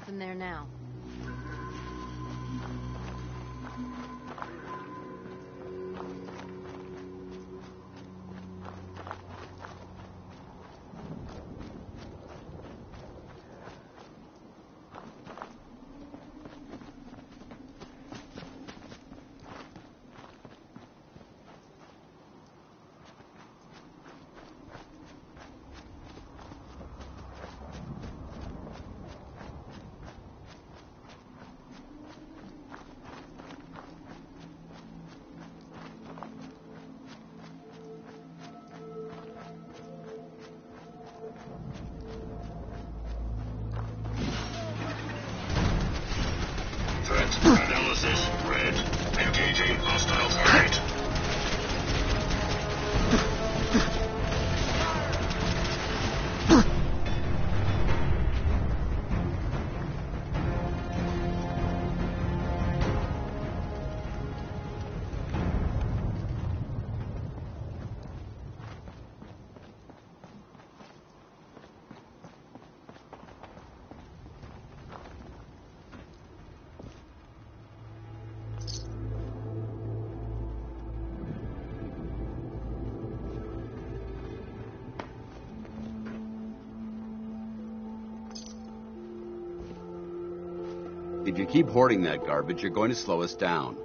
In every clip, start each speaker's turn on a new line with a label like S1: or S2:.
S1: nothing there now.
S2: Analysis red. Engaging hostile target.
S3: If you keep hoarding that garbage, you're going to slow us down.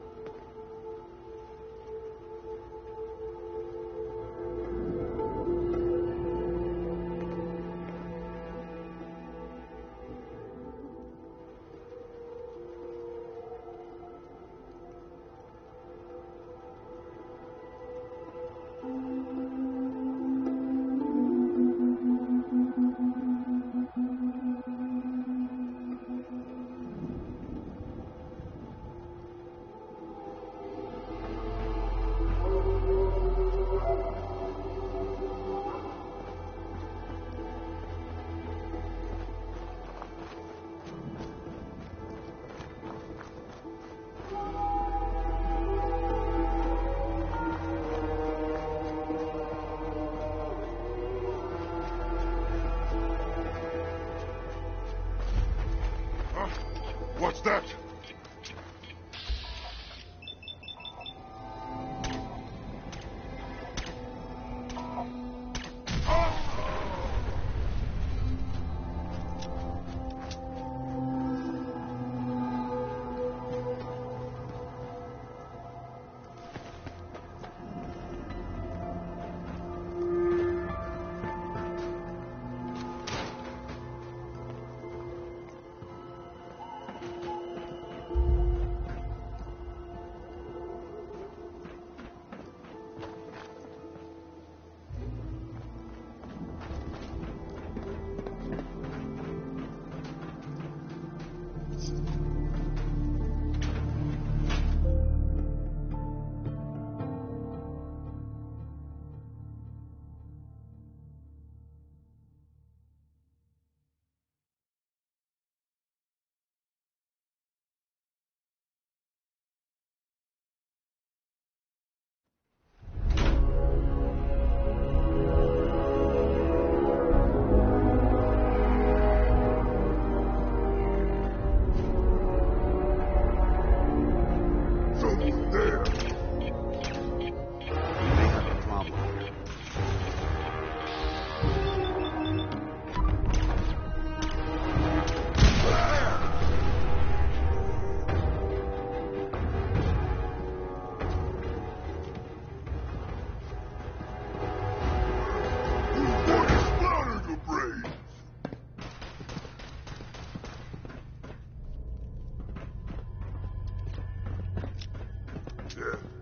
S2: What's that?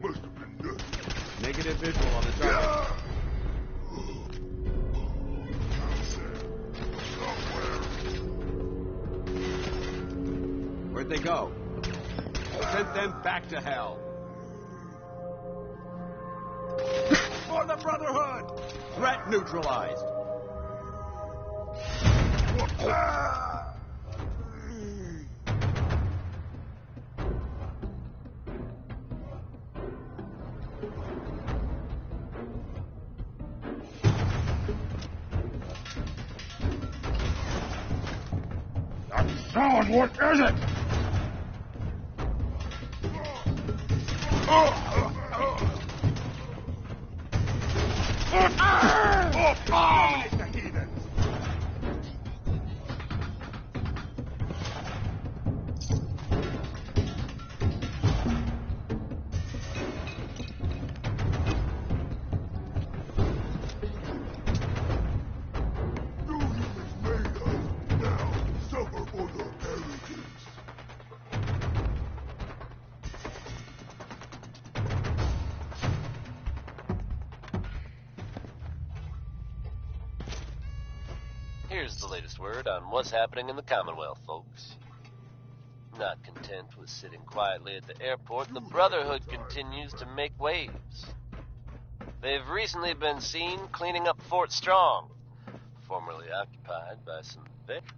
S2: Must have been nothing.
S3: Negative visual on the target. Where'd they go? Sent them back to hell. For the Brotherhood! Threat neutralized.
S2: So! on, what is it?
S1: Here's the latest word on what's happening in the Commonwealth, folks. Not content with sitting quietly at the airport, the Brotherhood continues to make waves. They've recently been seen cleaning up Fort Strong, formerly occupied by some veterans.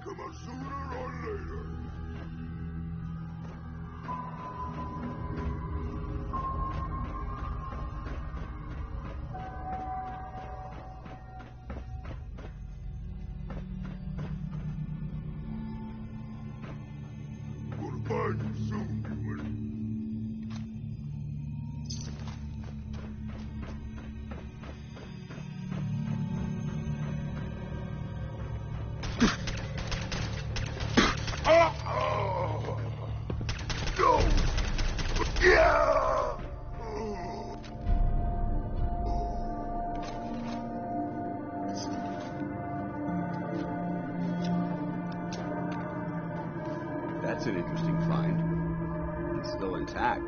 S2: Come out sooner or later. I'm gonna find you soon, Ewan.
S3: That's an interesting find. It's still intact.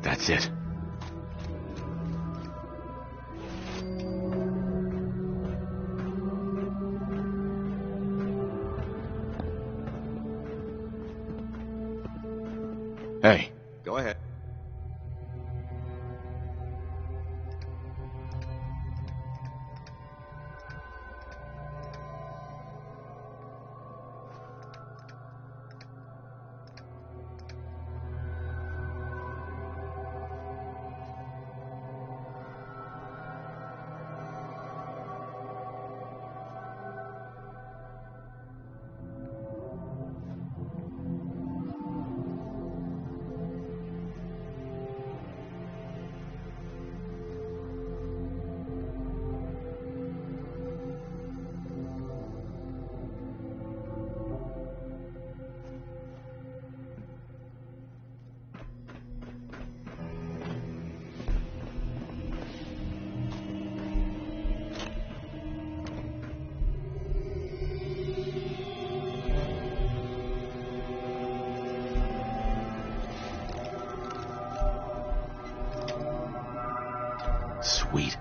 S3: That's it. Hey. Go ahead.
S4: Sweet.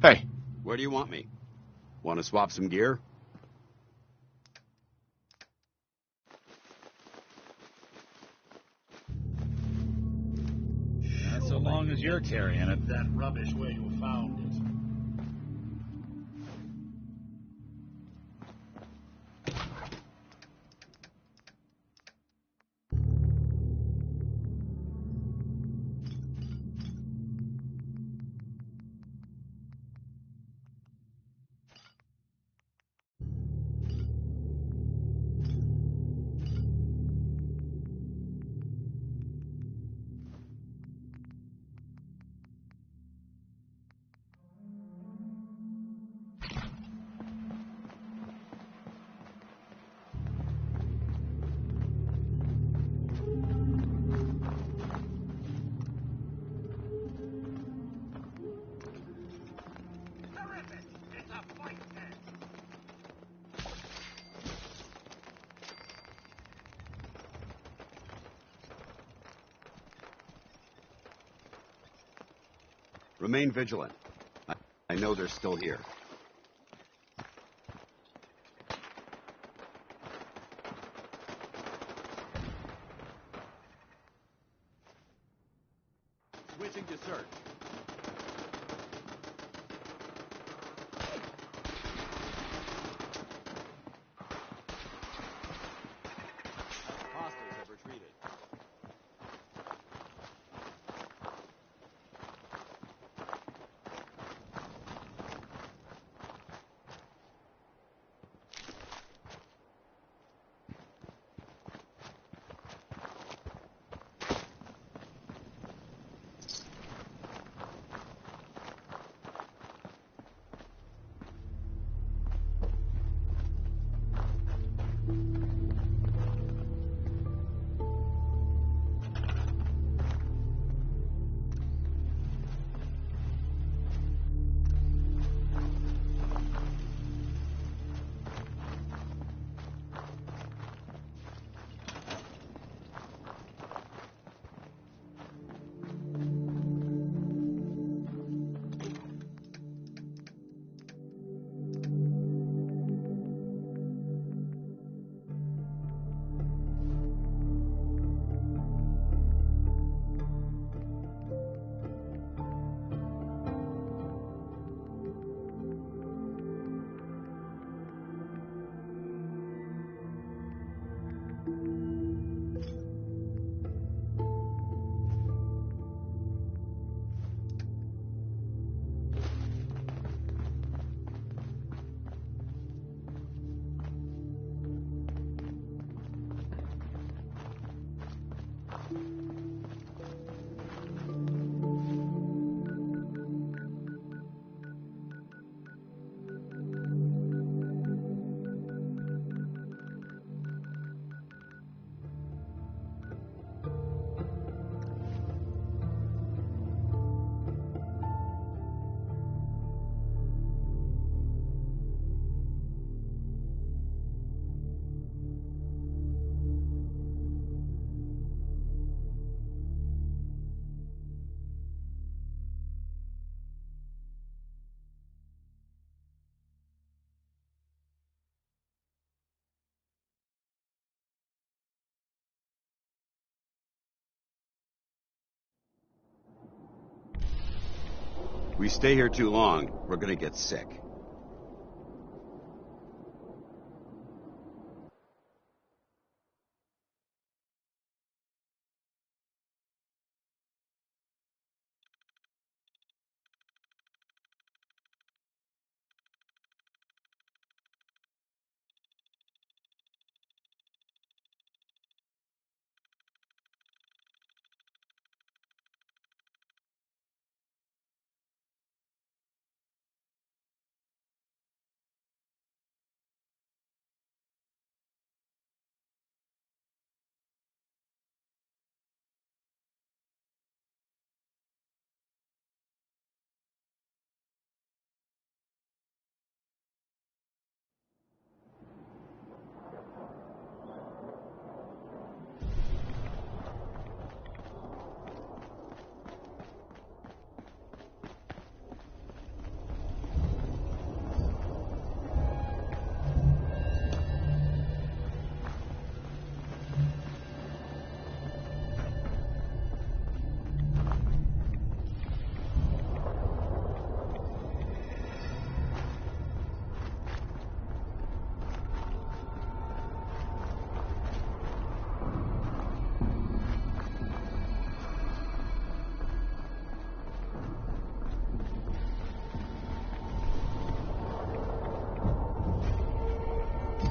S3: Hey, where do you want me? Want to swap some gear?
S5: Not so long as you're carrying it. That rubbish where you found it.
S3: Remain vigilant. I know they're still here. Switching to search. Hostiles have retreated. We stay here too long, we're gonna get sick.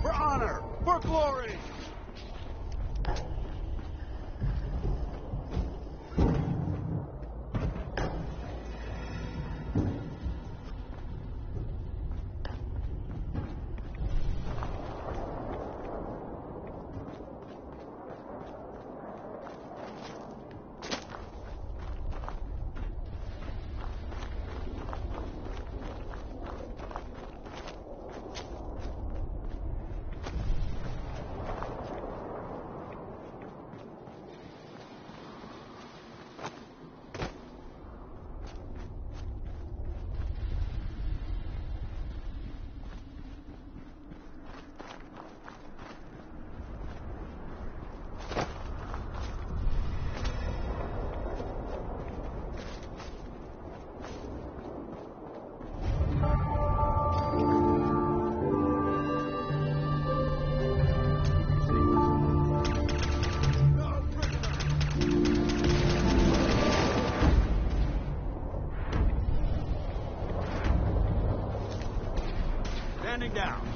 S2: For honor! For glory!
S3: Standing down.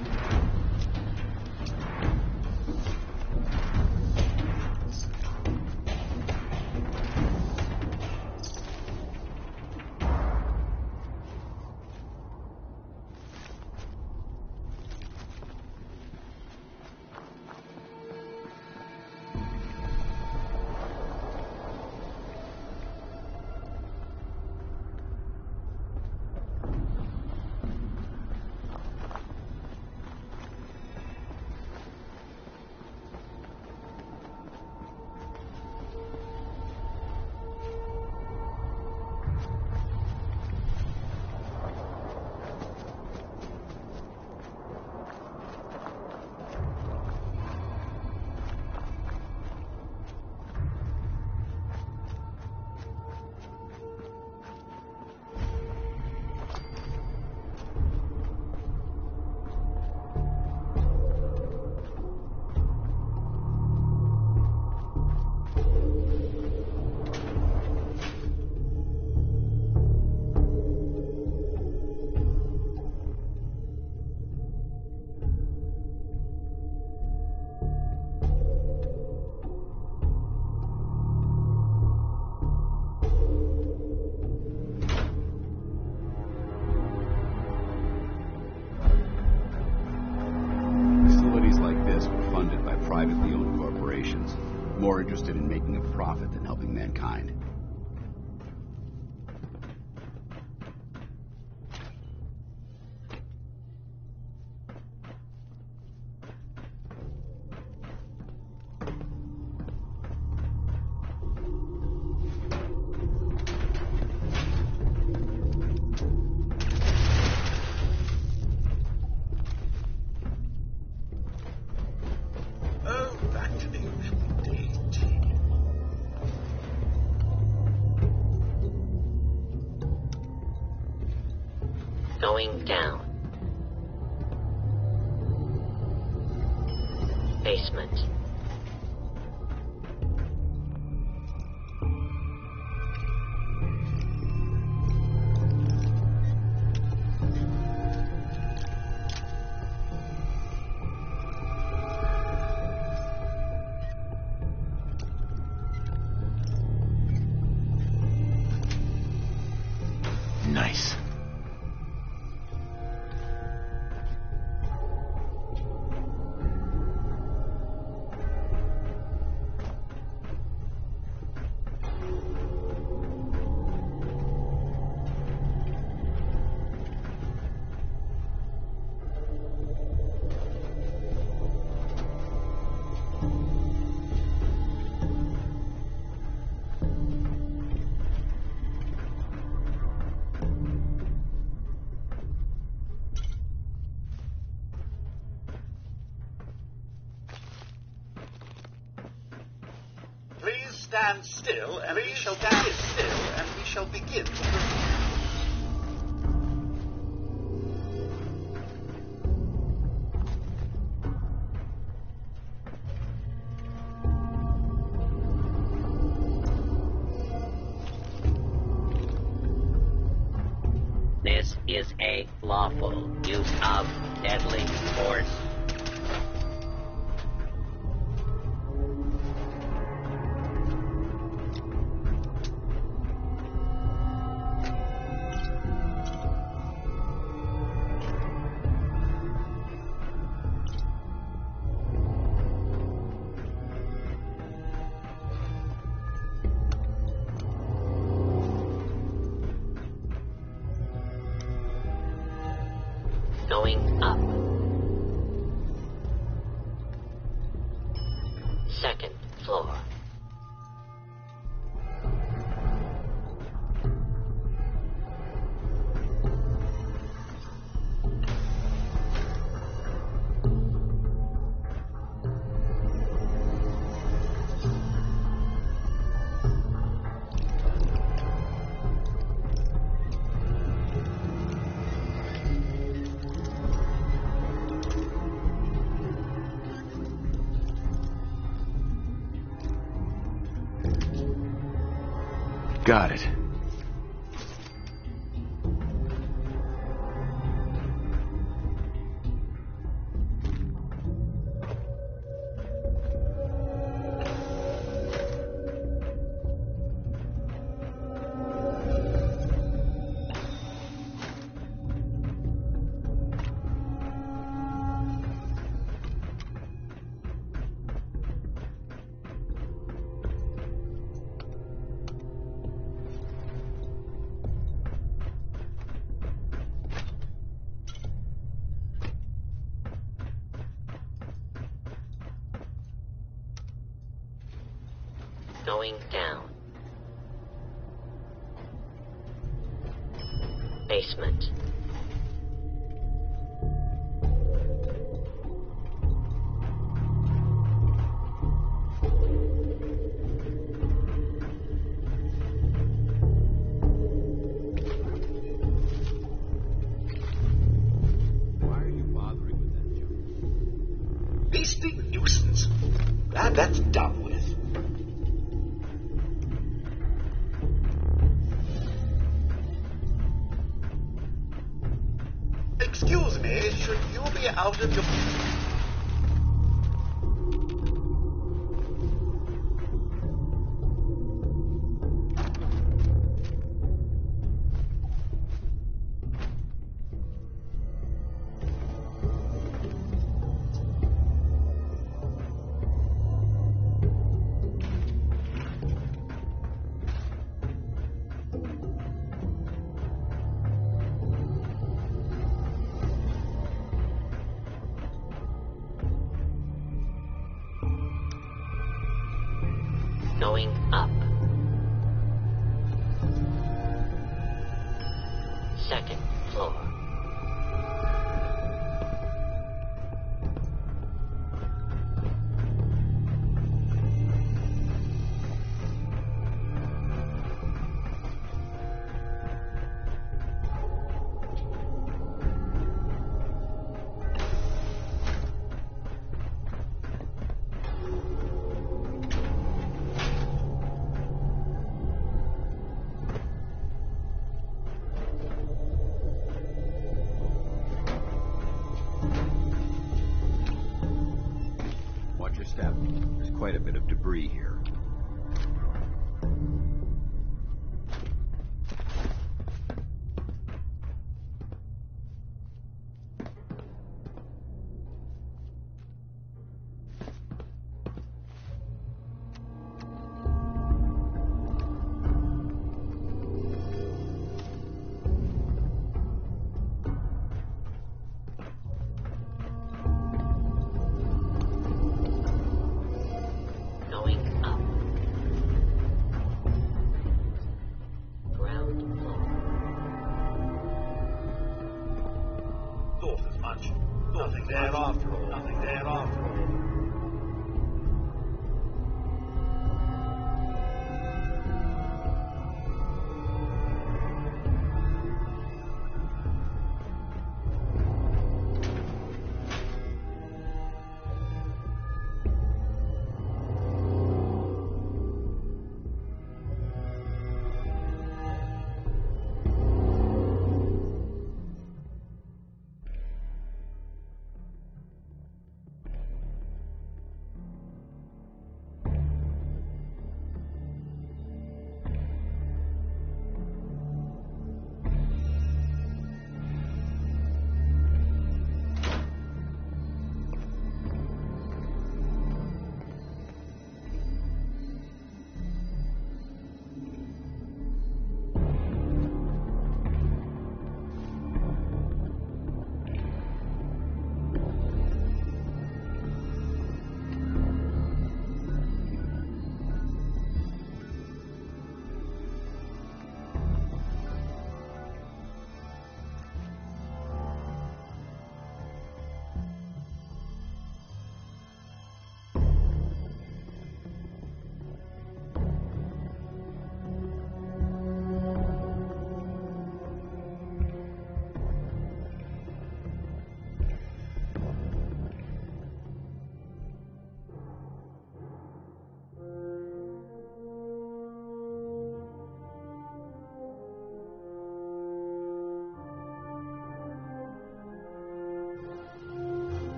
S3: Privately owned corporations, more interested in making a profit than helping mankind.
S5: Oh, back to the usual date.
S4: Going down. Basement.
S6: Nice.
S5: Please stand still, and we shall stand still, and we shall begin to proceed.
S4: This is a lawful use of deadly force. Going up. Second floor.
S6: Got it.
S4: Going down. Basement.
S3: Why are you bothering with that junk?
S5: Beastly nuisance. Glad that's done with. Excuse me, should you be out of your...
S4: Going up. Second floor.
S3: be here.
S4: Going up. Ground floor.
S5: Thought as much. Nothing there after all. Nothing there after all.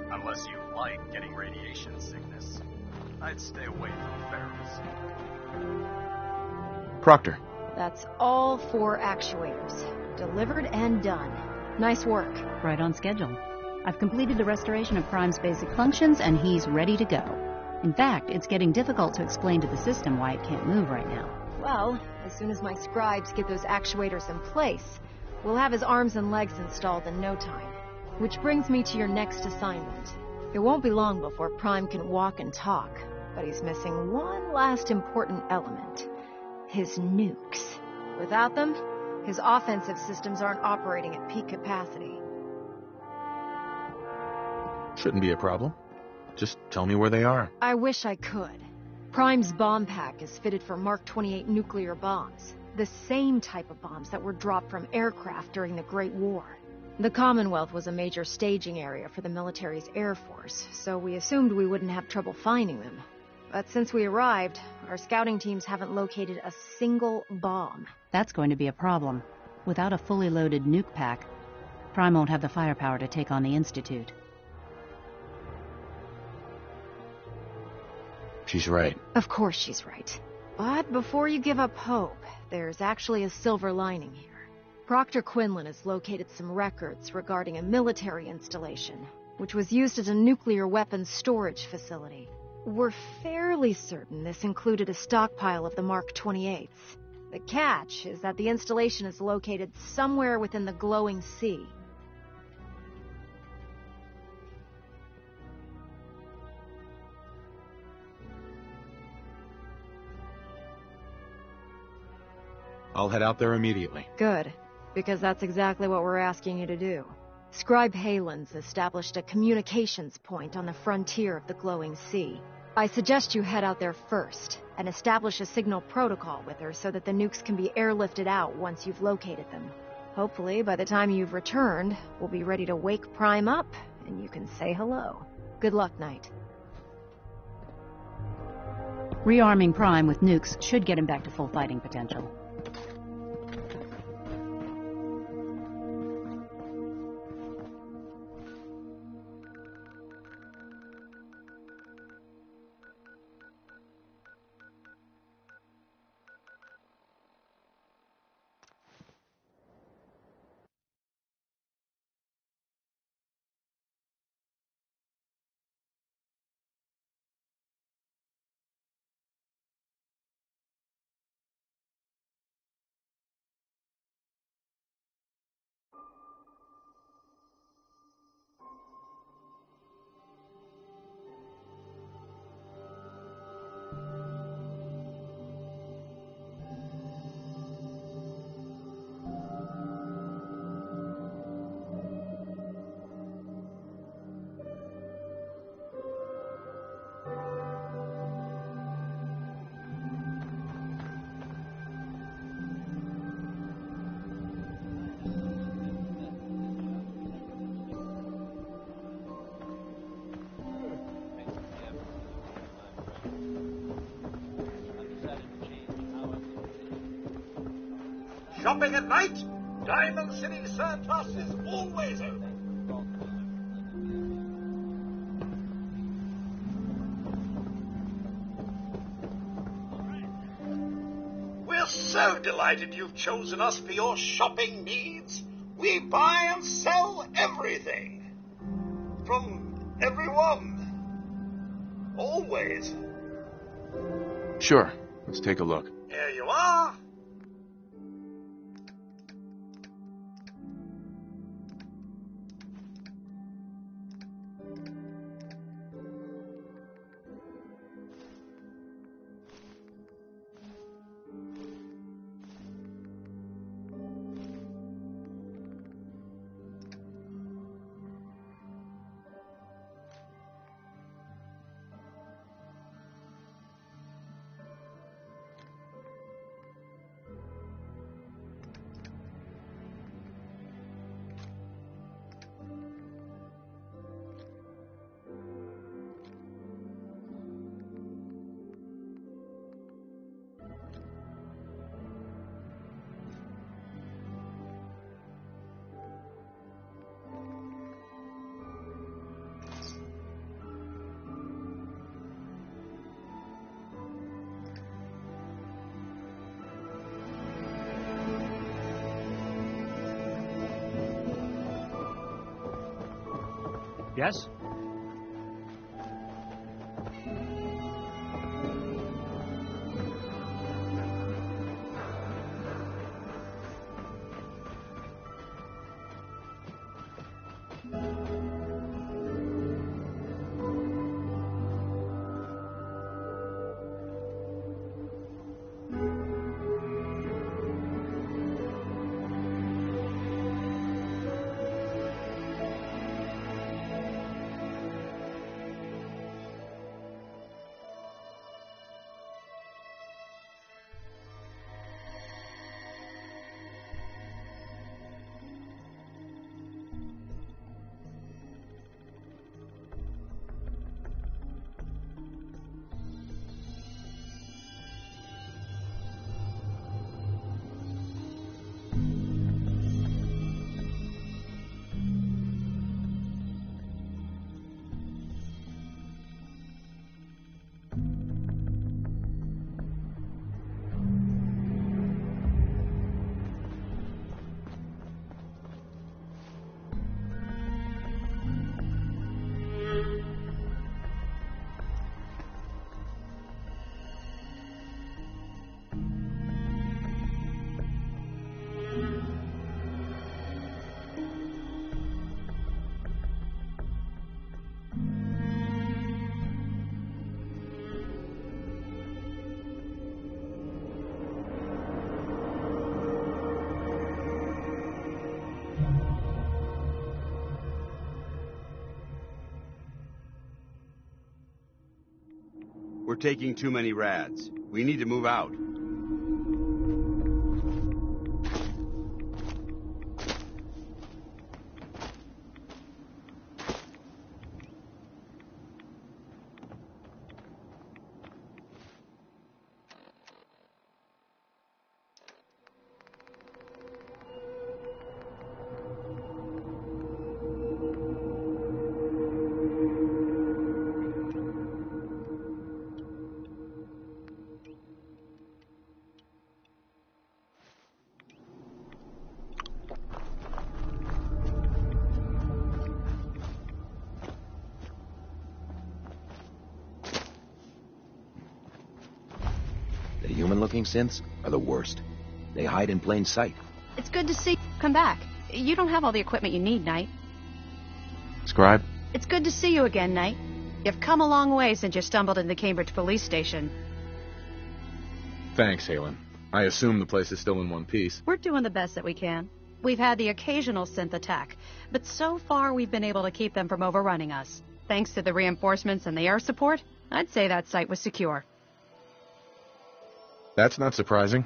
S7: Unless you like getting radiation sickness, I'd stay away from ferals.
S6: Proctor.
S8: That's all 4 actuators. Delivered and done. Nice work.
S9: Right on schedule. I've completed the restoration of Prime's basic functions, and he's ready to go. In fact, it's getting difficult to explain to the system why it can't move right now.
S8: Well, as soon as my scribes get those actuators in place, we'll have his arms and legs installed in no time. Which brings me to your next assignment. It won't be long before Prime can walk and talk, but he's missing one last important element. His nukes. Without them, his offensive systems aren't operating at peak capacity.
S6: Shouldn't be a problem. Just tell me where they are.
S8: I wish I could. Prime's bomb pack is fitted for Mark 28 nuclear bombs, the same type of bombs that were dropped from aircraft during the Great War. The Commonwealth was a major staging area for the military's Air Force, so we assumed we wouldn't have trouble finding them. But since we arrived, our scouting teams haven't located a single bomb.
S9: That's going to be a problem. Without a fully loaded nuke pack, Prime won't have the firepower to take on the Institute.
S6: She's right.
S8: Of course she's right. But before you give up hope, there's actually a silver lining here. Proctor Quinlan has located some records regarding a military installation, which was used as a nuclear weapons storage facility. We're fairly certain this included a stockpile of the Mark 28s. The catch is that the installation is located somewhere within the glowing sea.
S6: I'll head out there immediately.
S8: Good, because that's exactly what we're asking you to do. Scribe Halen's established a communications point on the frontier of the glowing sea. I suggest you head out there first, and establish a signal protocol with her so that the nukes can be airlifted out once you've located them. Hopefully, by the time you've returned, we'll be ready to wake Prime up, and you can say hello. Good luck, Knight.
S9: Rearming Prime with nukes should get him back to full fighting potential.
S5: Shopping at night? Diamond City Surplus is always open. We're so delighted you've chosen us for your shopping needs. We buy and sell everything. From everyone. Always.
S6: Sure. Let's take a look.
S5: Here you are.
S10: Yes?
S3: We're taking too many rads. We need to move out.
S11: The human-looking synths are the worst. They hide in plain sight.
S9: It's good to see you come back. You don't have all the equipment you need, Knight.
S6: Scribe?
S9: It's good to see you again, Knight. You've come a long way since you stumbled into the Cambridge police station.
S6: Thanks, Halen. I assume the place is still in one piece.
S9: We're doing the best that we can. We've had the occasional synth attack, but so far we've been able to keep them from overrunning us. Thanks to the reinforcements and the air support, I'd say that site was secure.
S6: That's not surprising.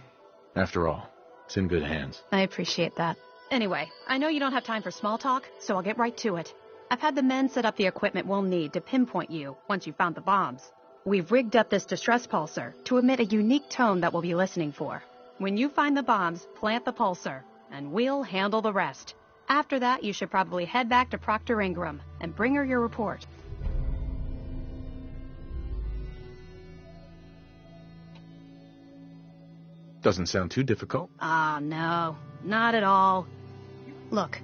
S6: After all, it's in good hands.
S9: I appreciate that. Anyway, I know you don't have time for small talk, so I'll get right to it. I've had the men set up the equipment we'll need to pinpoint you once you've found the bombs. We've rigged up this distress pulsar to emit a unique tone that we'll be listening for. When you find the bombs, plant the pulsar, and we'll handle the rest. After that, you should probably head back to Proctor Ingram and bring her your report.
S6: Doesn't sound too difficult.
S9: No, not at all. Look,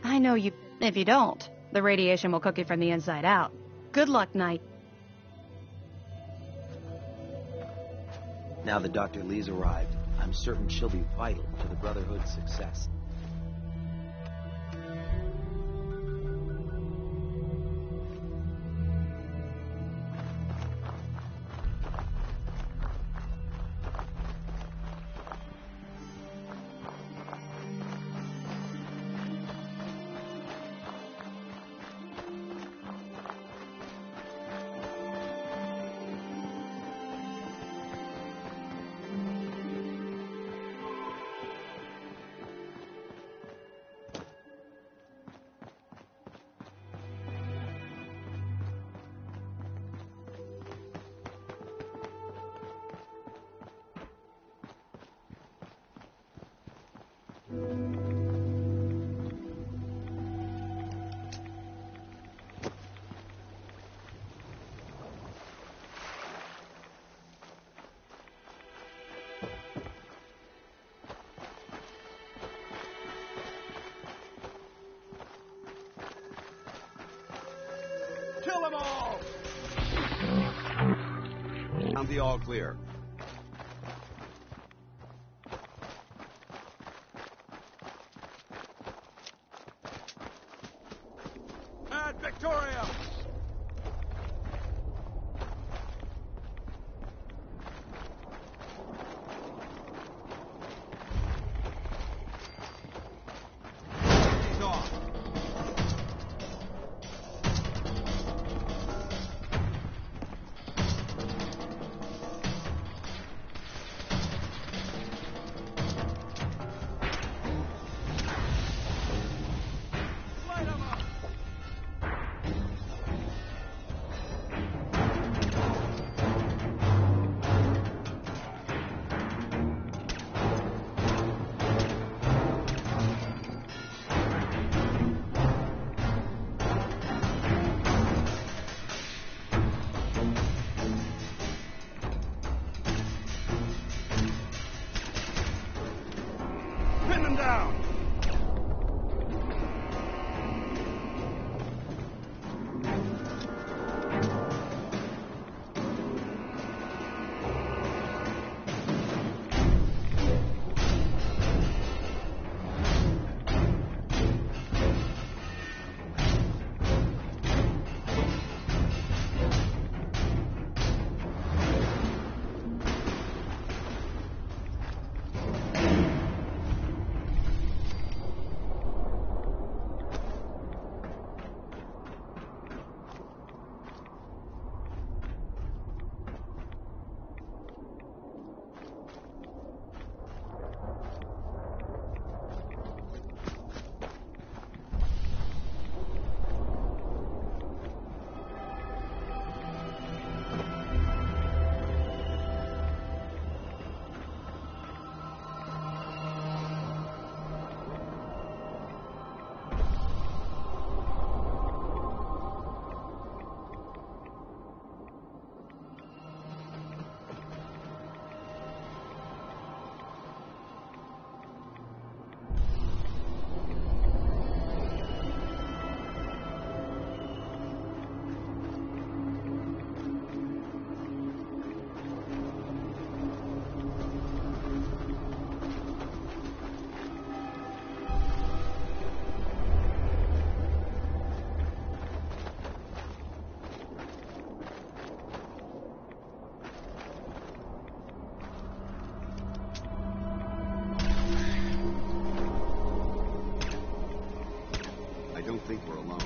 S9: I know you. If you don't, the radiation will cook you from the inside out. Good luck, Knight.
S11: Now that Dr. Lee's arrived, I'm certain she'll be vital to the Brotherhood's success.
S3: Kill them all! Found the all clear. At Victoria! He's off. don't think we're alone.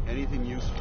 S3: Anything useful?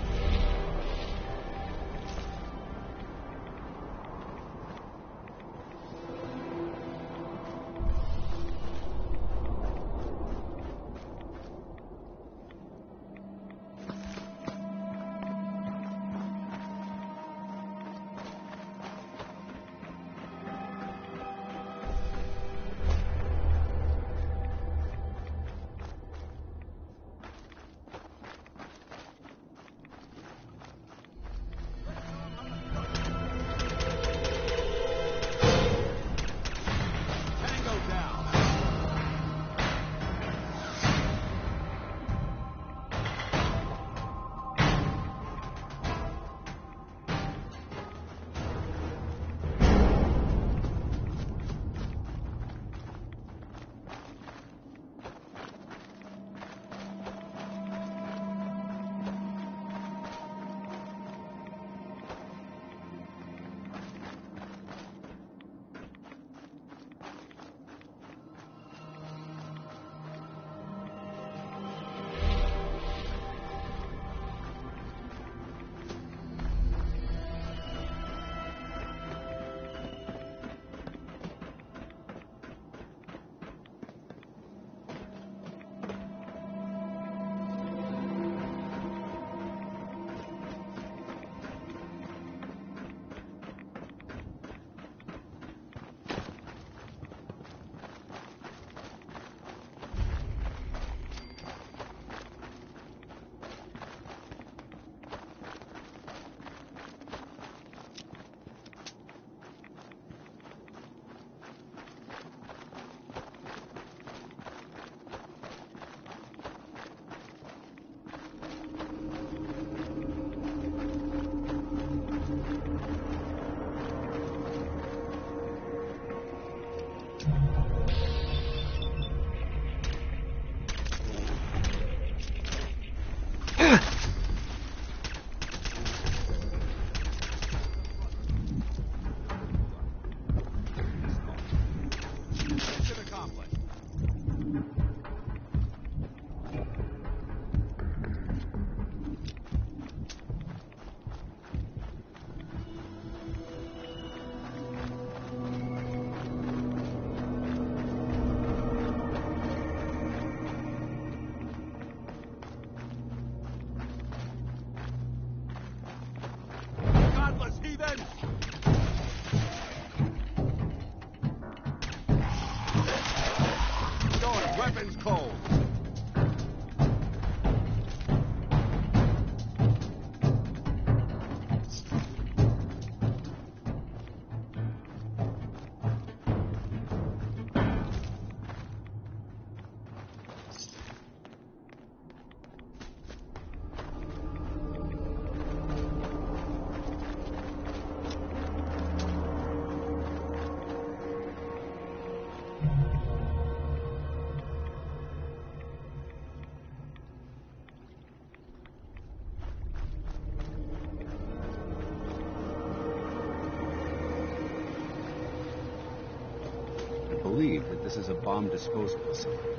S3: Believe that this is a bomb disposal facility.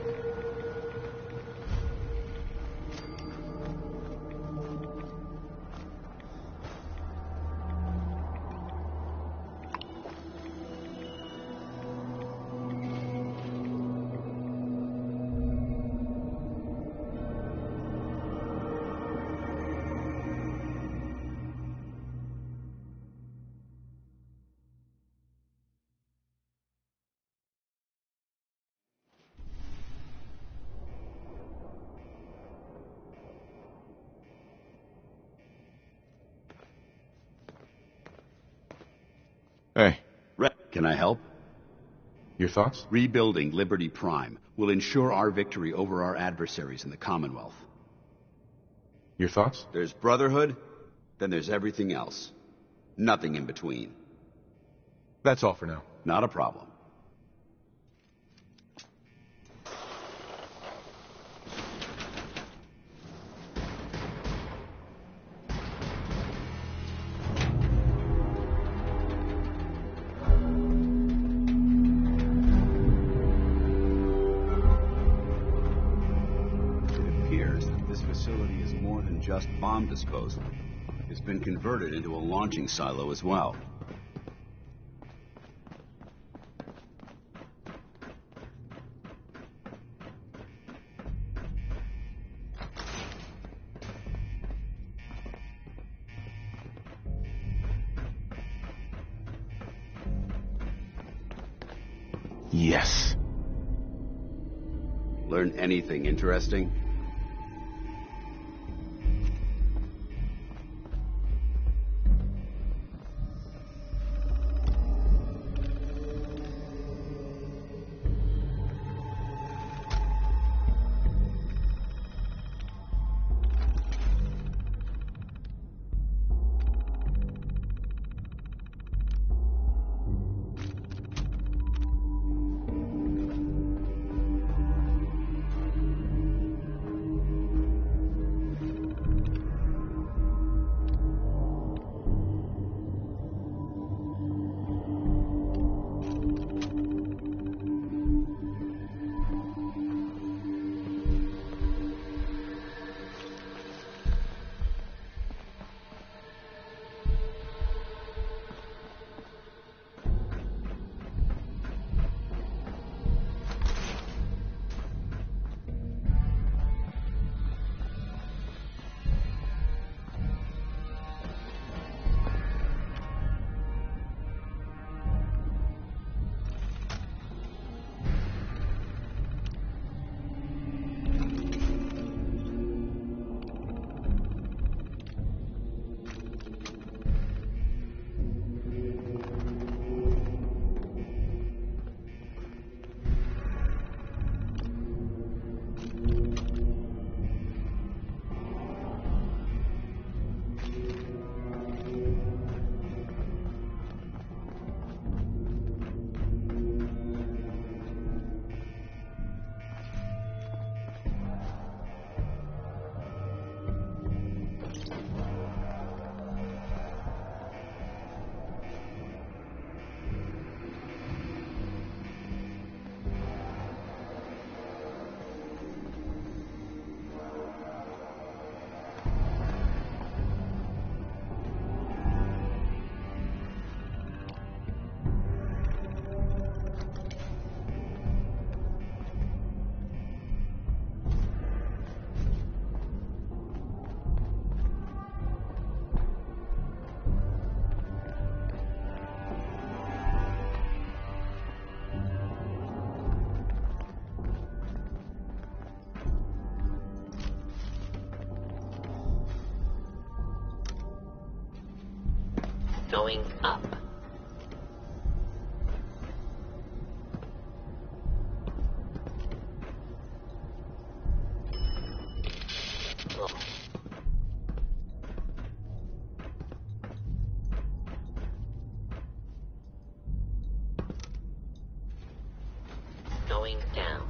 S6: Hey.
S3: Can I help?
S6: Your thoughts?
S3: Rebuilding Liberty Prime will ensure our victory over our adversaries in the Commonwealth.
S6: Your thoughts?
S3: There's Brotherhood, then there's everything else. Nothing in between.
S6: That's all for now.
S3: Not a problem. facility is more than just bomb disposal. It's been converted into a launching silo as well.
S6: Yes.
S3: Learn anything interesting?
S4: Going up. Oh. Going down.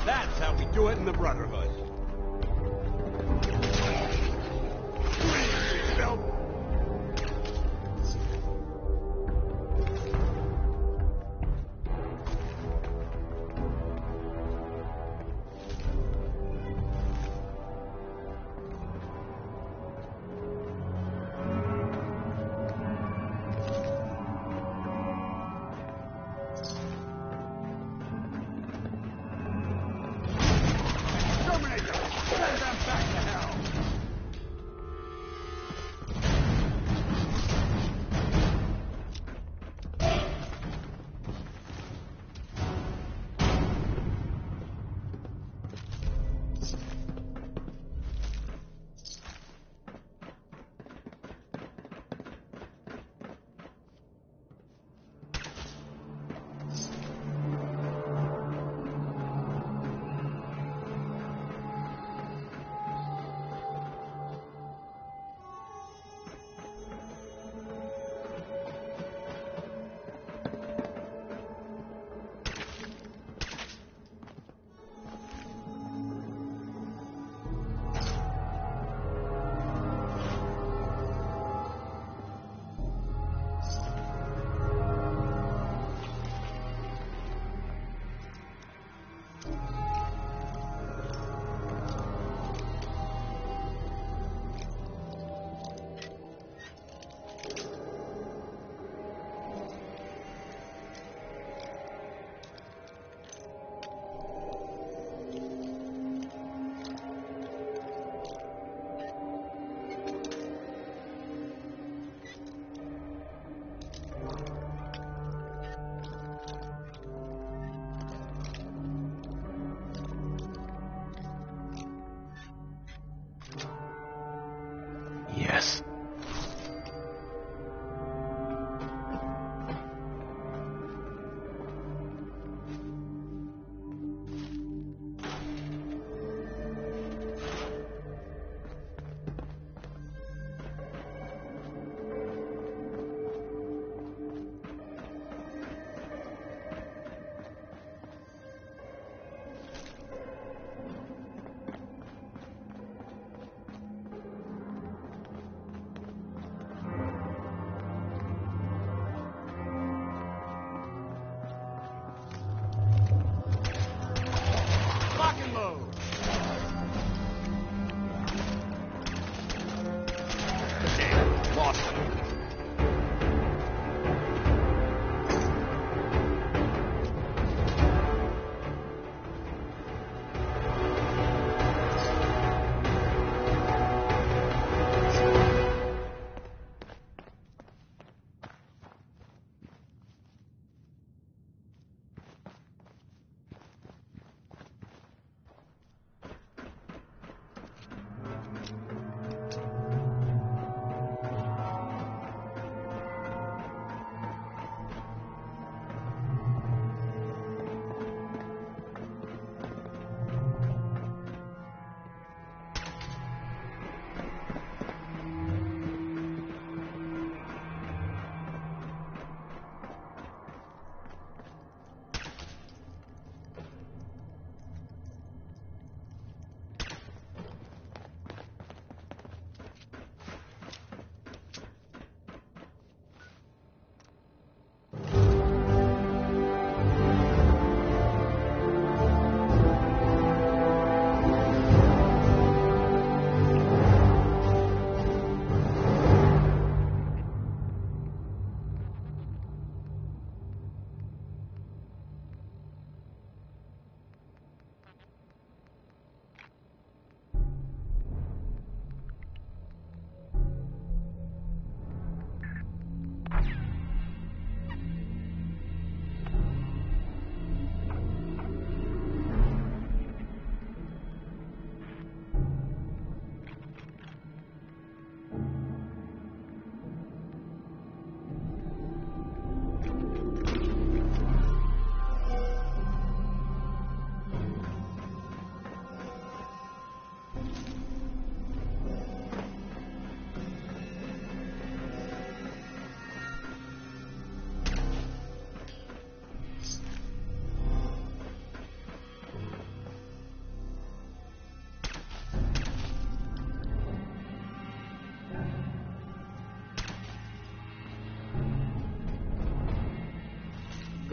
S5: That's how we do it in the Brotherhood.
S6: this!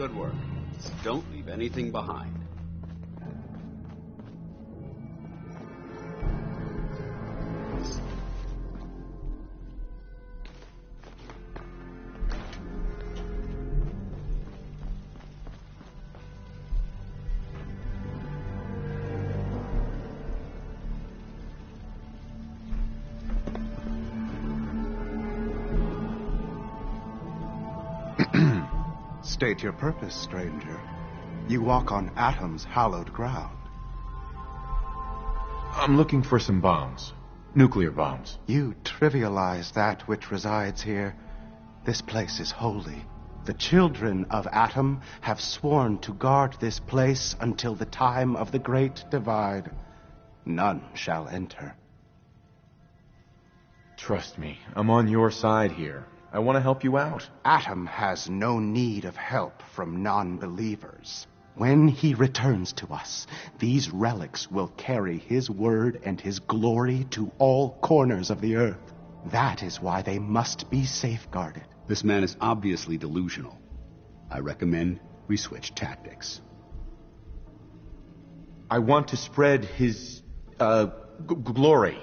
S3: Good work. Don't leave anything behind.
S12: State your purpose, stranger. You walk on Atom's hallowed ground.
S6: I'm looking for some bombs. Nuclear bombs.
S12: You trivialize that which resides here. This place is holy. The children of Atom have sworn to guard this place until the time of the Great Divide. None shall enter.
S6: Trust me, I'm on your side here. I want to help you out.
S12: Atom has no need of help from non-believers. When he returns to us, these relics will carry his word and his glory to all corners of the earth. That is why they must be safeguarded.
S3: This man is obviously delusional. I recommend we switch tactics.
S6: I want to spread his, glory.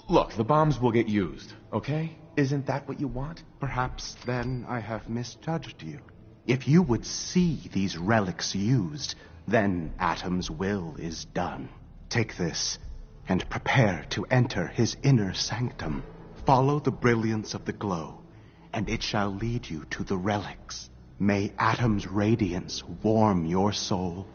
S6: Look, the bombs will get used, okay? Isn't that what you want?
S12: Perhaps then I have misjudged you. If you would see these relics used, then Atom's will is done. Take this and prepare to enter his inner sanctum. Follow the brilliance of the glow, and it shall lead you to the relics. May Atom's radiance warm your soul.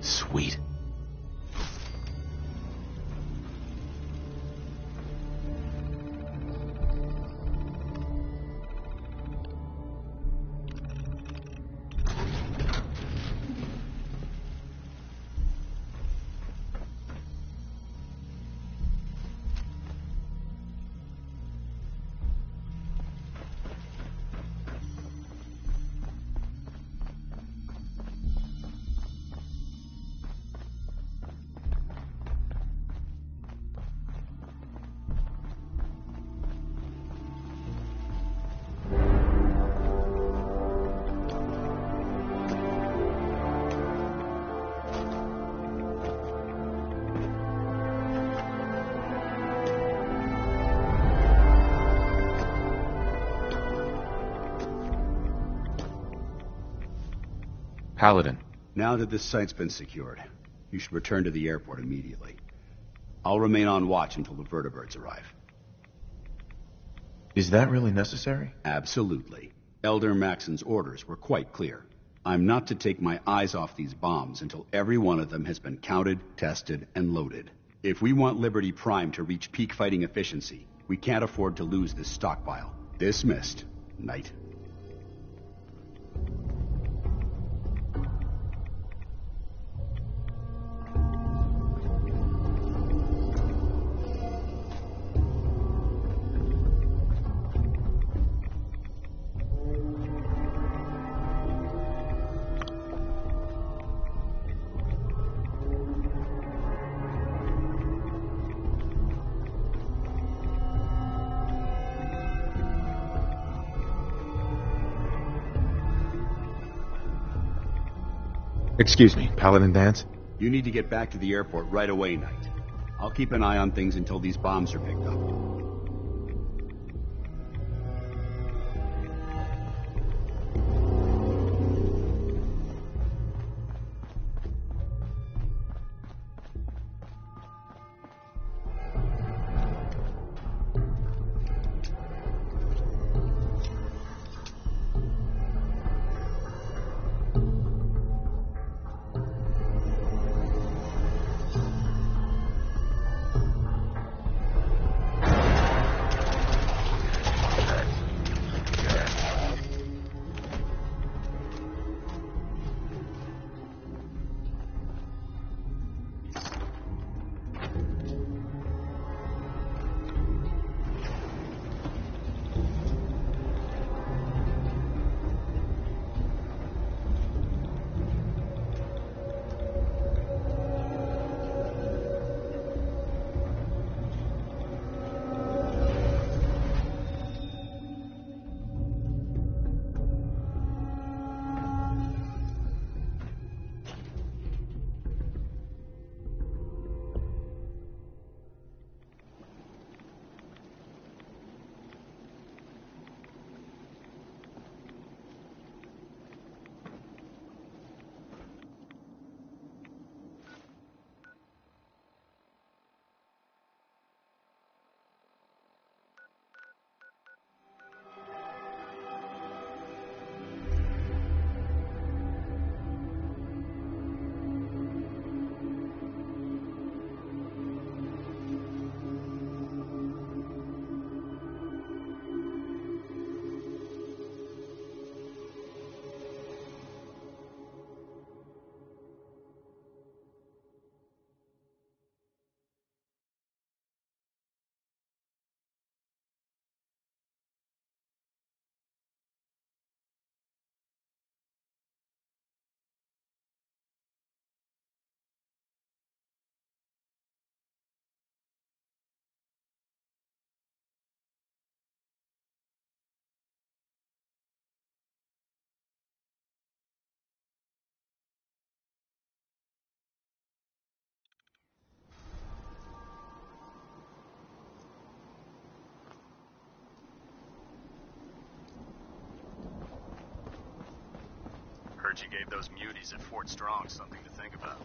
S6: Sweet. Paladin.
S3: Now that this site's been secured, you should return to the airport immediately. I'll remain on watch until the vertibirds arrive.
S6: Is that really necessary?
S3: Absolutely. Elder Maxon's orders were quite clear. I'm not to take my eyes off these bombs until every one of them has been counted, tested, and loaded. If we want Liberty Prime to reach peak fighting efficiency, we can't afford to lose this stockpile. Dismissed, Knight.
S6: Excuse me, Paladin Dance?
S3: You need to get back to the airport right away, Knight. I'll keep an eye on things until these bombs are picked up.
S7: Heard you gave those muties at Fort Strong something to think about.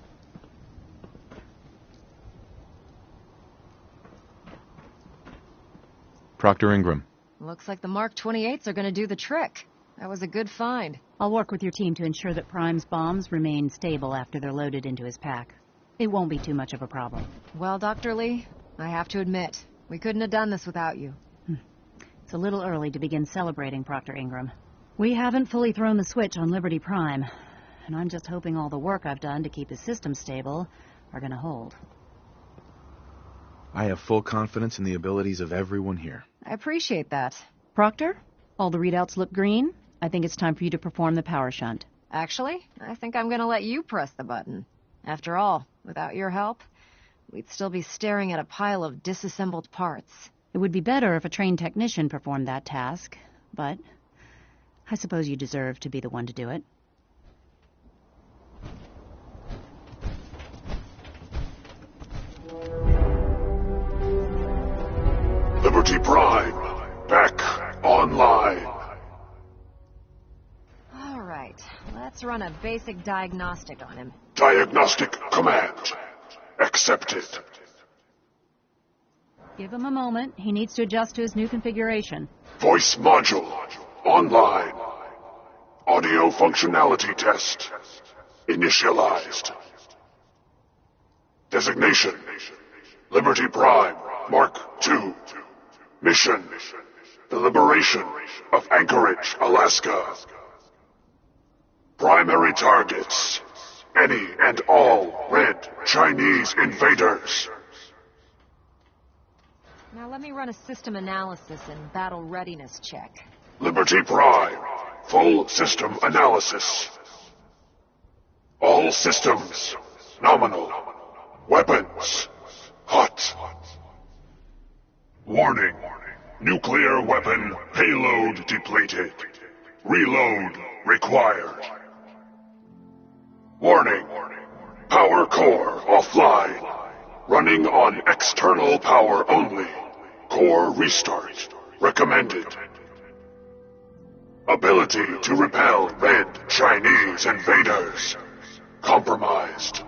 S6: Proctor Ingram.
S8: Looks like the Mark 28s are gonna do the trick. That was a good find.
S9: I'll work with your team to ensure that Prime's bombs remain stable after they're loaded into his pack. It won't be too much of a problem.
S8: Well, Dr. Lee, I have to admit, we couldn't have done this without you.
S9: It's a little early to begin celebrating, Proctor Ingram. We haven't fully thrown the switch on Liberty Prime, and I'm just hoping all the work I've done to keep his system stable are gonna hold.
S6: I have full confidence in the abilities of everyone here.
S8: I appreciate that.
S9: Proctor, all the readouts look green. I think it's time for you to perform the power shunt.
S8: Actually, I think I'm gonna let you press the button. After all, without your help, we'd still be staring at a pile of disassembled parts.
S9: It would be better if a trained technician performed that task, but I suppose you deserve to be the one to do it.
S2: Liberty Prime, back online.
S8: All right, let's run a basic diagnostic on him.
S2: Diagnostic command accepted.
S9: Give him a moment. He needs to adjust to his new configuration.
S2: Voice module online. Audio functionality test initialized. Designation Liberty Prime Mark II. Mission the liberation of Anchorage, Alaska. Primary targets any and all red Chinese invaders.
S8: Now let me run a system analysis and battle readiness check.
S2: Liberty Prime, full system analysis. All systems, nominal. Weapons, hot. Warning, nuclear weapon payload depleted. Reload required. Warning, power core offline. Running on external power only. Core restart recommended. Ability to repel red Chinese invaders compromised.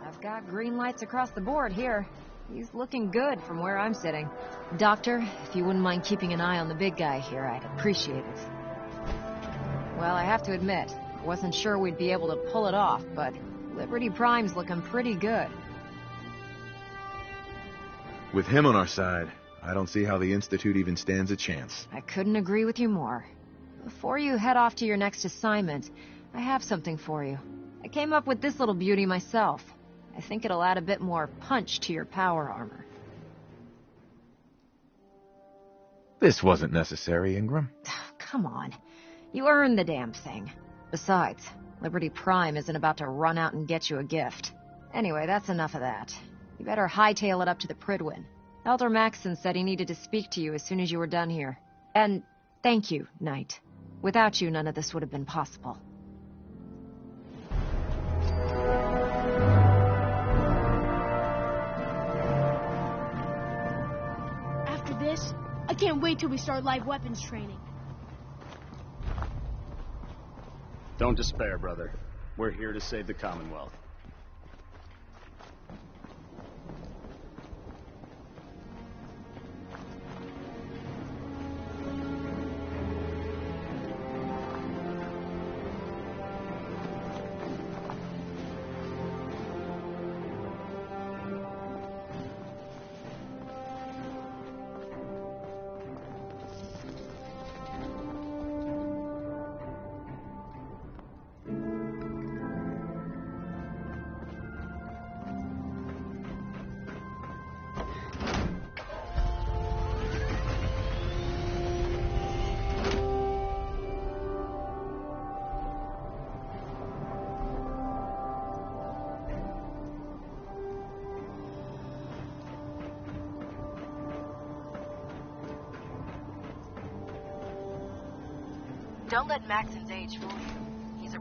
S8: I've got green lights across the board here. He's looking good from where I'm sitting. Doctor, if you wouldn't mind keeping an eye on the big guy here, I'd appreciate it. Well, I have to admit, I wasn't sure we'd be able to pull it off, but Liberty Prime's looking pretty good.
S6: With him on our side, I don't see how the Institute even stands a chance.
S8: I couldn't agree with you more. Before you head off to your next assignment, I have something for you. I came up with this little beauty myself. I think it'll add a bit more punch to your power armor.
S6: This wasn't necessary, Ingram.
S8: Come on. You earned the damn thing. Besides, Liberty Prime isn't about to run out and get you a gift. Anyway, that's enough of that. You better hightail it up to the Pridwin. Elder Maxson said he needed to speak to you as soon as you were done here. And thank you, Knight. Without you, none of this would have been possible.
S13: After this, I can't wait till we start live weapons training.
S10: Don't despair, brother. We're here to save the Commonwealth.
S8: Don't let Maxson's age fool you. He's a...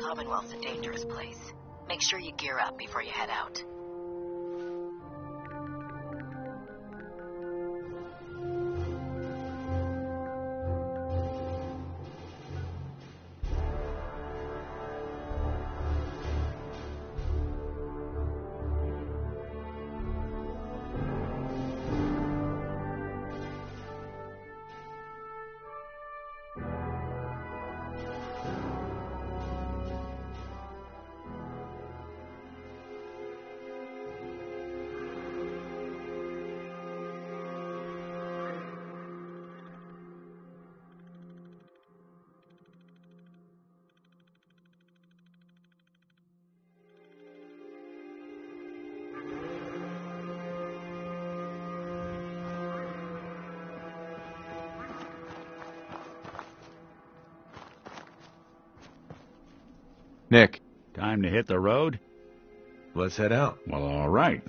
S14: Commonwealth's a dangerous place. Make sure you gear up before you head out.
S6: Nick.
S15: Time to hit the road?
S6: Let's head out.
S15: Well, all right.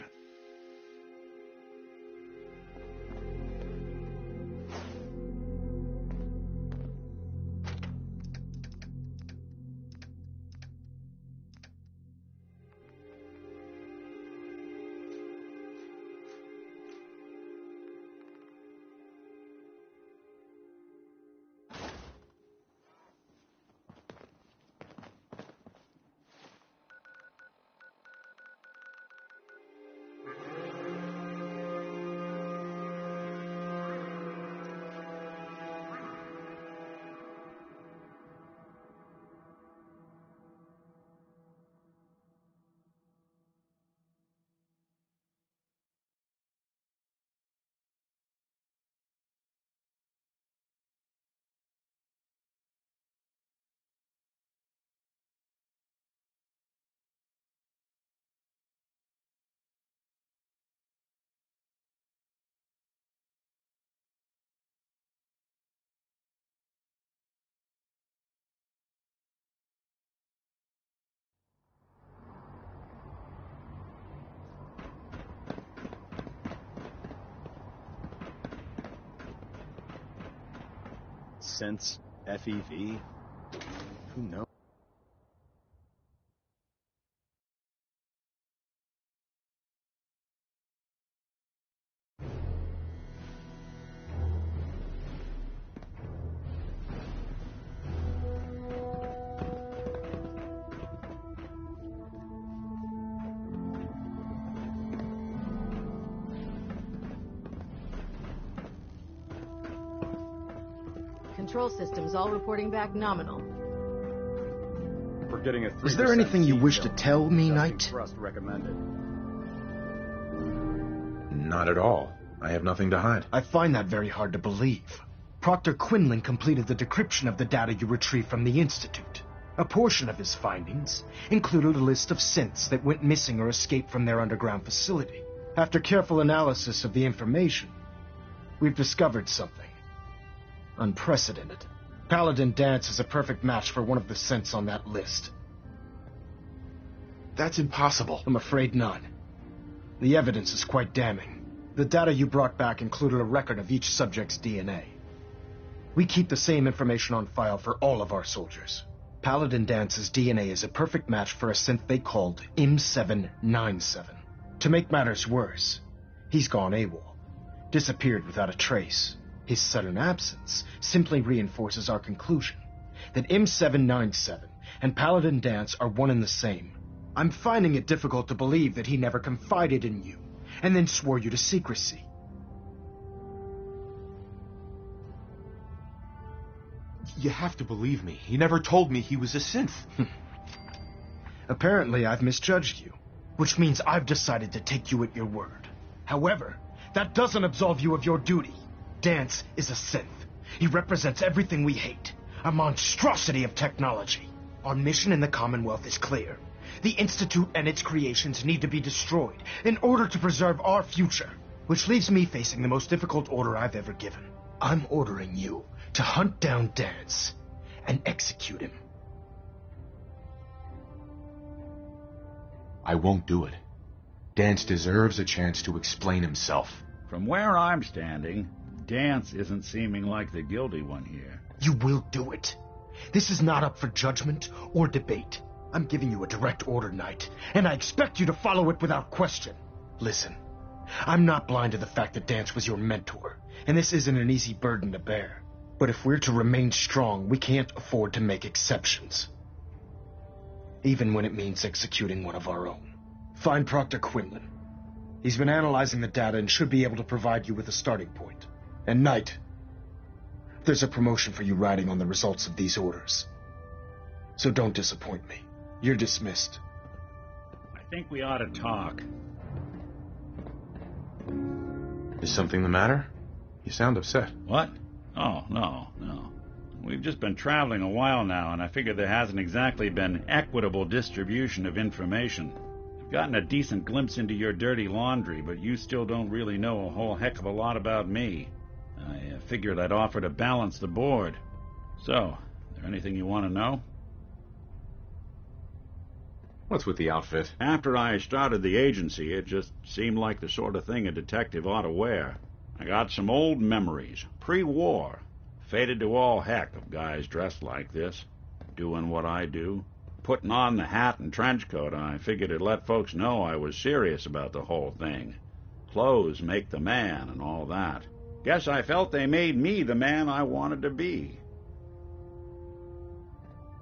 S10: Since FEV? Who knows?
S16: Control systems all reporting back nominal.
S10: We're getting a 3%
S17: Is there anything you wish to
S10: kill.
S17: tell me,
S10: Testing
S17: Knight?
S10: Thrust recommended.
S6: Not at all. I have nothing to hide.
S17: I find that very hard to believe. Proctor Quinlan completed the decryption of the data you retrieved from the Institute. A portion of his findings included a list of synths that went missing or escaped from their underground facility. After careful analysis of the information, we've discovered something unprecedented. Paladin Dance is a perfect match for one of the synths on that list.
S6: That's impossible.
S17: I'm afraid not. The evidence is quite damning. The data you brought back included a record of each subject's DNA. We keep the same information on file for all of our soldiers. Paladin Dance's DNA is a perfect match for a synth they called M797. To make matters worse, he's gone AWOL. Disappeared without a trace. His sudden absence simply reinforces our conclusion that M797 and Paladin Dance are one and the same. I'm finding it difficult to believe that he never confided in you and then swore you to secrecy.
S6: You have to believe me. He never told me he was a synth.
S17: Apparently, I've misjudged you, which means I've decided to take you at your word. However, that doesn't absolve you of your duty. Dance is a synth. He represents everything we hate, a monstrosity of technology. Our mission in the Commonwealth is clear. The Institute and its creations need to be destroyed in order to preserve our future, which leaves me facing the most difficult order I've ever given. I'm ordering you to hunt down Dance and execute him.
S6: I won't do it. Dance deserves a chance to explain himself.
S15: From where I'm standing, Dance isn't seeming like the guilty one here.
S17: You will do it. This is not up for judgment or debate. I'm giving you a direct order, Knight, and I expect you to follow it without question. Listen, I'm not blind to the fact that Dance was your mentor, and this isn't an easy burden to bear. But if we're to remain strong, we can't afford to make exceptions. Even when it means executing one of our own. Find Proctor Quinlan. He's been analyzing the data and should be able to provide you with a starting point. And Knight, there's a promotion for you riding on the results of these orders. So don't disappoint me. You're dismissed.
S15: I think we ought to talk.
S6: Is something the matter? You sound upset.
S15: What? Oh, no. We've just been traveling a while now, and I figure there hasn't exactly been equitable distribution of information. I've gotten a decent glimpse into your dirty laundry, but you still don't really know a whole heck of a lot about me. I figured I'd offer to balance the board. So, is there anything you want to know?
S6: What's with the outfit?
S15: After I started the agency, it just seemed like the sort of thing a detective ought to wear. I got some old memories, pre-war. Faded to all heck of guys dressed like this, doing what I do. Putting on the hat and trench coat, I figured it'd let folks know I was serious about the whole thing. Clothes make the man and all that. Guess I felt they made me the man I wanted to be.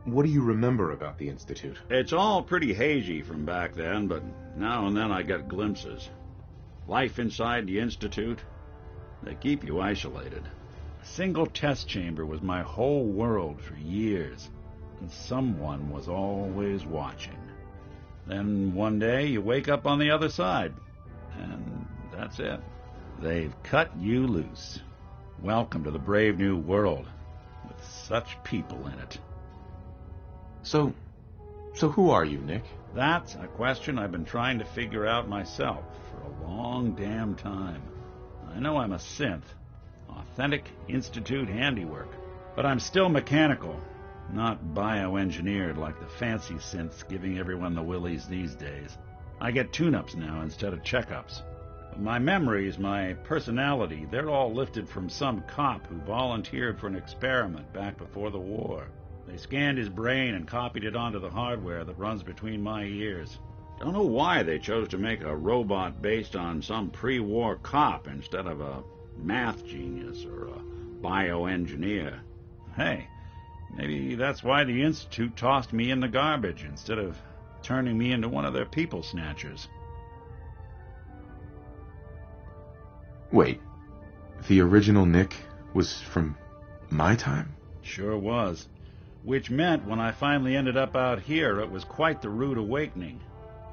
S6: What do you remember about the Institute?
S15: It's all pretty hazy from back then, but now and then I get glimpses. Life inside the Institute, they keep you isolated. A single test chamber was my whole world for years, and someone was always watching. Then one day you wake up on the other side, and that's it. They've cut you loose. Welcome to the brave new world, with such people in it.
S6: So who are you, Nick?
S15: That's a question I've been trying to figure out myself for a long damn time. I know I'm a synth, authentic Institute handiwork, but I'm still mechanical, not bioengineered like the fancy synths giving everyone the willies these days. I get tune-ups now instead of checkups. My memories, my personality, they're all lifted from some cop who volunteered for an experiment back before the war. They scanned his brain and copied it onto the hardware that runs between my ears. Don't know why they chose to make a robot based on some pre-war cop instead of a math genius or a bioengineer. Hey, maybe that's why the Institute tossed me in the garbage instead of turning me into one of their people snatchers.
S6: Wait, the original Nick was from my time?
S15: Sure was. Which meant when I finally ended up out here, it was quite the rude awakening.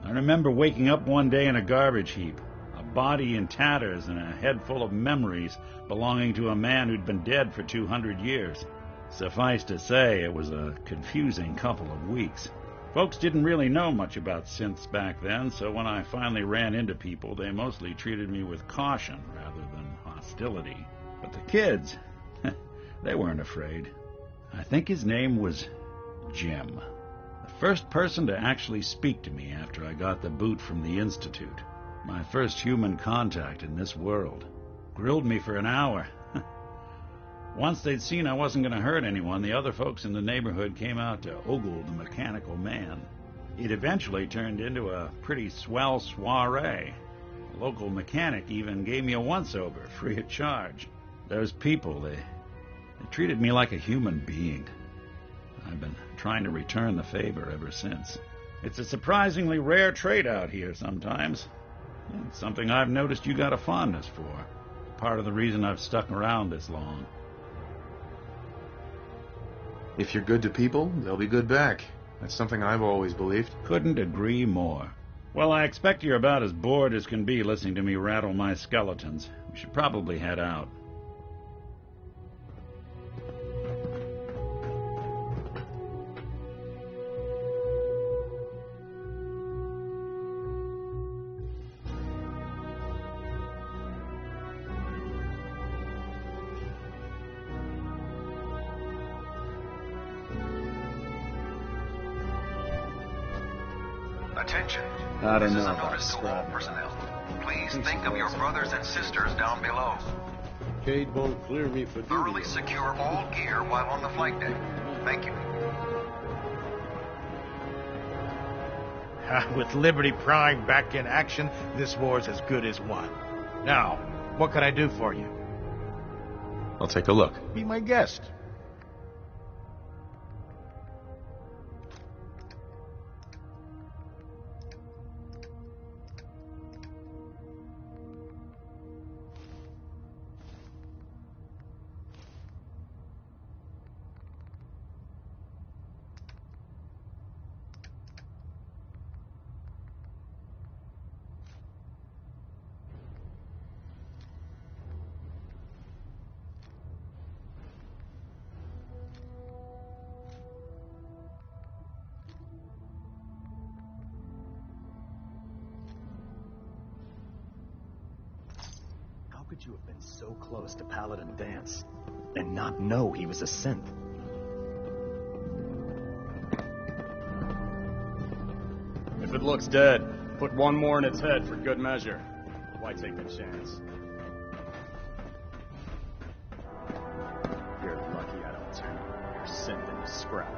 S15: I remember waking up one day in a garbage heap, a body in tatters and a head full of memories belonging to a man who'd been dead for 200 years. Suffice to say, it was a confusing couple of weeks. Folks didn't really know much about synths back then, so when I finally ran into people, they mostly treated me with caution rather than hostility. But the kids, they weren't afraid. I think his name was Jim. The first person to actually speak to me after I got the boot from the Institute. My first human contact in this world. Grilled me for an hour. Once they'd seen I wasn't going to hurt anyone, the other folks in the neighborhood came out to ogle the mechanical man. It eventually turned into a pretty swell soiree. A local mechanic even gave me a once-over, free of charge. Those people, they treated me like a human being. I've been trying to return the favor ever since. It's a surprisingly rare trait out here sometimes. It's something I've noticed you got a fondness for. Part of the reason I've stuck around this long.
S6: If you're good to people, they'll be good back. That's something I've always believed.
S15: Couldn't agree more. Well, I expect you're about as bored as can be listening to me rattle my skeletons. We should probably head out.
S18: Attention.
S15: I don't
S18: This
S15: know
S18: is a
S15: about
S18: notice to all
S15: scrapping.
S18: personnel. Please think of your brothers and sisters down below.
S19: Cade won't clear me for duty.
S18: Thoroughly secure all gear while on the flight deck. Thank you.
S19: With Liberty Prime back in action, this war's as good as won. Now, what can I do for you?
S6: I'll take a look.
S19: Be my guest.
S11: How could you have been so close to Paladin Dance and not know he was a synth?
S10: If it looks dead, put one more in its head for good measure. Why take the chance? You're lucky I don't turn your synth into scrap.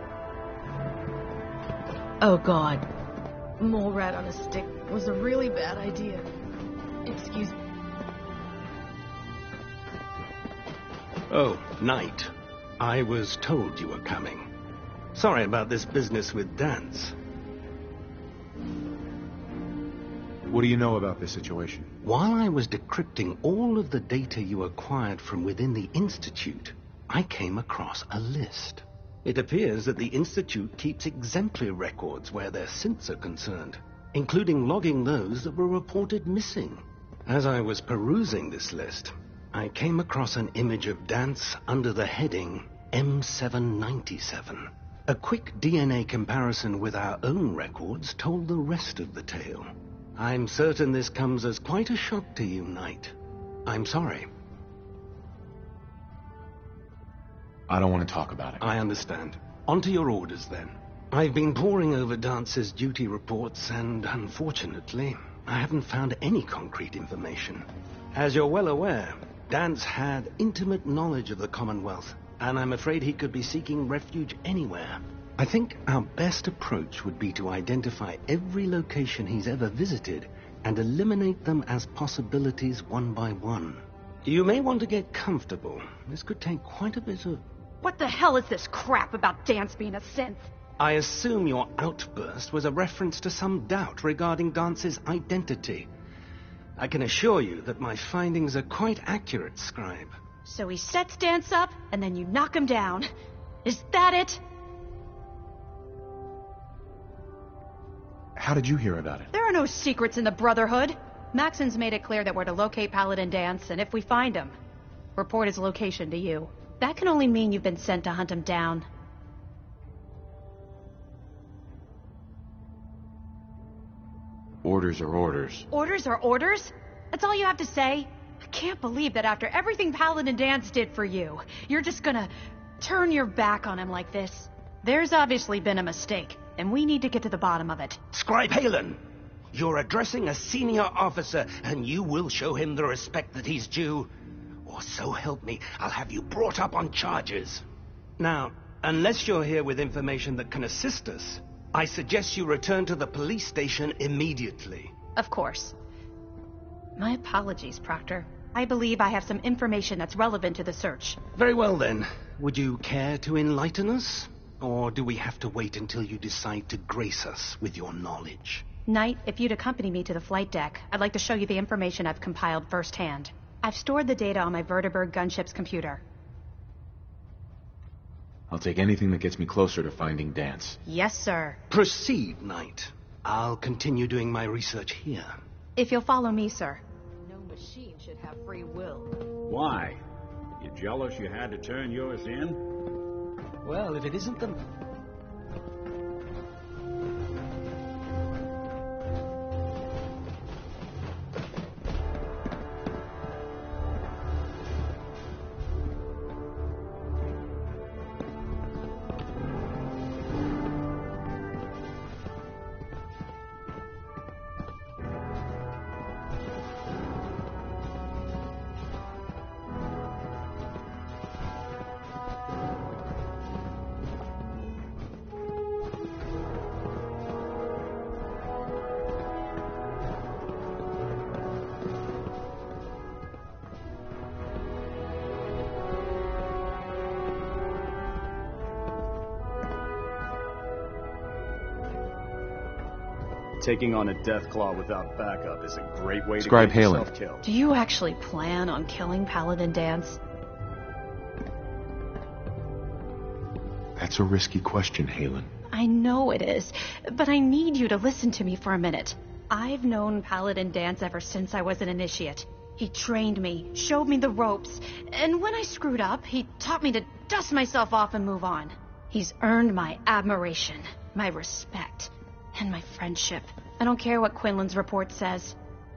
S16: Oh god. Mole rat on a stick was a really bad idea. Excuse me.
S20: Oh, Knight. I was told you were coming. Sorry about this business with Dance.
S6: What do you know about this situation?
S20: While I was decrypting all of the data you acquired from within the Institute, I came across a list. It appears that the Institute keeps exemplary records where their synths are concerned, including logging those that were reported missing. As I was perusing this list, I came across an image of Dance under the heading M797. A quick DNA comparison with our own records told the rest of the tale. I'm certain this comes as quite a shock to you, Knight. I'm sorry.
S6: I don't want to talk about it.
S20: I understand. On to your orders, then. I've been poring over Dance's duty reports, and unfortunately, I haven't found any concrete information. As you're well aware, Dance had intimate knowledge of the Commonwealth, and I'm afraid he could be seeking refuge anywhere. I think our best approach would be to identify every location he's ever visited and eliminate them as possibilities one by one. You may want to get comfortable. This could take quite a bit of...
S9: What the hell is this crap about Dance being a synth?
S20: I assume your outburst was a reference to some doubt regarding Dance's identity. I can assure you that my findings are quite accurate, Scribe.
S9: So he sets Dance up, and then you knock him down. Is that it?
S6: How did you hear about it?
S9: There are no secrets in the Brotherhood. Maxon's made it clear that we're to locate Paladin Dance, and if we find him, report his location to you. That can only mean you've been sent to hunt him down.
S6: Orders are orders.
S9: Orders are orders? That's all you have to say? I can't believe that after everything Paladin Dance did for you, you're just gonna turn your back on him like this. There's obviously been a mistake, and we need to get to the bottom of it.
S20: Scribe Halen, you're addressing a senior officer, and you will show him the respect that he's due. Or so help me, I'll have you brought up on charges. Now, unless you're here with information that can assist us, I suggest you return to the police station immediately.
S9: Of course. My apologies, Proctor. I believe I have some information that's relevant to the search.
S20: Very well, then. Would you care to enlighten us? Or do we have to wait until you decide to grace us with your knowledge?
S9: Knight, if you'd accompany me to the flight deck, I'd like to show you the information I've compiled firsthand. I've stored the data on my Vertibird gunship's computer.
S6: I'll take anything that gets me closer to finding Dance.
S9: Yes, sir.
S20: Proceed, Knight. I'll continue doing my research here.
S9: If you'll follow me, sir.
S16: No machine should have free will.
S15: Why? You jealous you had to turn yours in?
S20: Well, if it isn't the...
S10: Taking on a Deathclaw without backup is a great way
S6: Scribe
S10: to get
S6: Halen.
S10: yourself killed.
S9: Do you actually plan on killing Paladin Dance?
S6: That's a risky question, Halen.
S9: I know it is, but I need you to listen to me for a minute. I've known Paladin Dance ever since I was an initiate. He trained me, showed me the ropes, and when I screwed up, he taught me to dust myself off and move on. He's earned my admiration, my respect, and my friendship. I don't care what Quinlan's report says.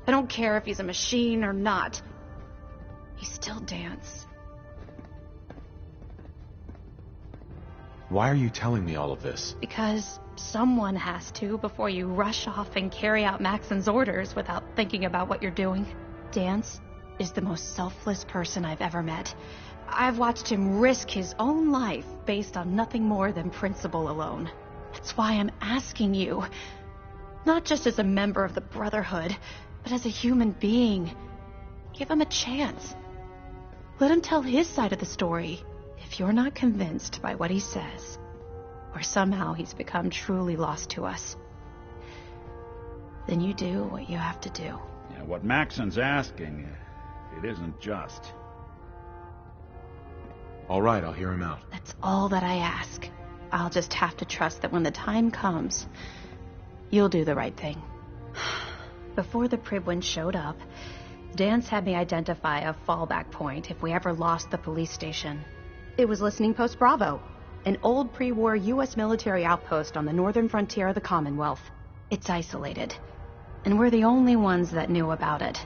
S9: I don't care if he's a machine or not. He's still Dance.
S6: Why are you telling me all of this?
S9: Because someone has to before you rush off and carry out Maxon's orders without thinking about what you're doing. Dance is the most selfless person I've ever met. I've watched him risk his own life based on nothing more than principle alone. That's why I'm asking you, not just as a member of the Brotherhood, but as a human being. Give him a chance. Let him tell his side of the story. If you're not convinced by what he says, or somehow he's become truly lost to us, then you do what you have to do.
S15: Yeah, what Maxon's asking, it isn't just.
S6: All right, I'll hear him out.
S9: That's all that I ask. I'll just have to trust that when the time comes, you'll do the right thing. Before the Pribwin showed up, Dance had me identify a fallback point if we ever lost the police station. It was Listening Post Bravo, an old pre-war U.S. military outpost on the northern frontier of the Commonwealth. It's isolated, and we're the only ones that knew about it.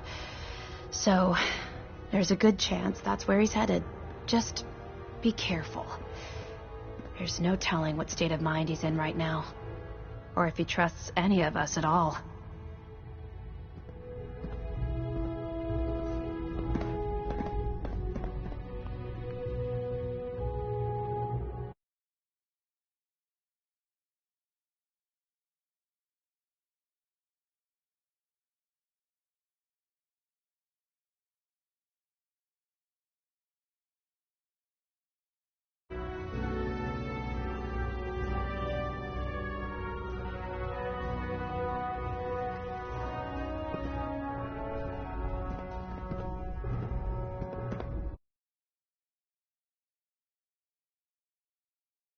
S9: So, there's a good chance that's where he's headed. Just be careful. There's no telling what state of mind he's in right now, or if he trusts any of us at all.